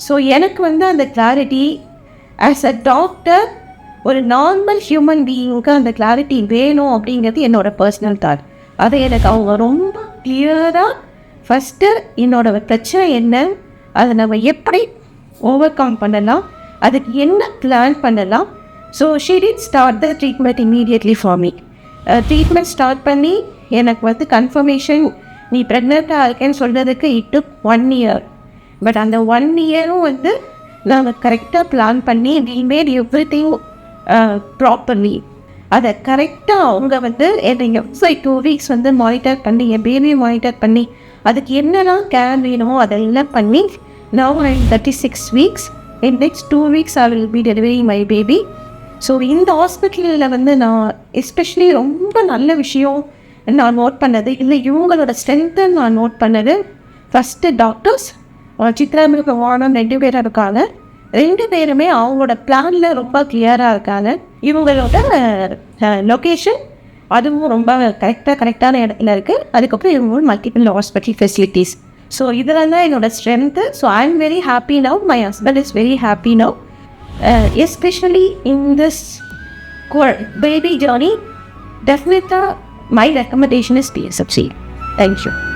So எனக்கு வந்து அந்த கிளாரிட்டி ஆஸ் அ டாக்டர் ஒரு நார்மல் ஹியூமன் பீயிங்க்கு அந்த கிளாரிட்டி வேணும் அப்படிங்கிறது என்னோடய பர்சனல் தாட். அதை எனக்கு அவங்க ரொம்ப கிளியராக ஃபஸ்ட்டு என்னோடய பிரச்சனை என்ன, அதை நம்ம எப்படி ஓவர் கம் பண்ணலாம், அதுக்கு என்ன பிளான் பண்ணலாம். So she did start the treatment immediately for me. Treatment start பண்ணி எனக்கு வந்து கன்ஃபர்மேஷன் நீ ப்ரெக்னெண்ட்டாக இருக்கேன்னு சொல்கிறதுக்கு இட் டுக் 1 year. பட் அந்த 1 yearம் வந்து நாங்கள் கரெக்டாக பிளான் பண்ணி வி மேட் எவ்ரிதிங் ப்ராப்பர்லி. அதை கரெக்டாக அவங்க வந்து என்னை எவ்ரி 2 weeks வந்து மானிட்டர் பண்ணி என் பேபியை மானிட்டர் பண்ணி அதுக்கு என்னெல்லாம் கேர் வேணுமோ அதெல்லாம் பண்ணி now I'm 36 weeks. in next 2 weeks I will be delivering my baby. So இந்த ஹாஸ்பிட்டலில் வந்து நான் எஸ்பெஷலி ரொம்ப நல்ல விஷயம் நான் நோட் பண்ணது இல்லை, இவங்களோட ஸ்ட்ரென்த்தை நான் நோட் பண்ணது. ஃபஸ்ட்டு டாக்டர்ஸ் சித்ரா வானம் 2 பேராக இருக்காங்க. 2 பேருமே அவங்களோட பிளானில் ரொம்ப கிளியராக இருக்காங்க. இவங்களோட லொக்கேஷன் அதுவும் ரொம்ப கரெக்டான இடத்துல இருக்குது. அதுக்கப்புறம் இவங்களோட மல்டிபிள் ஹாஸ்பிட்டல் ஃபெசிலிட்டிஸ். ஸோ இதெல்லாம் தான் என்னோடய strength. So I am very happy now. My husband is very happy now. Especially in this baby journey, definitely my recommendation is PSFC. Thank you.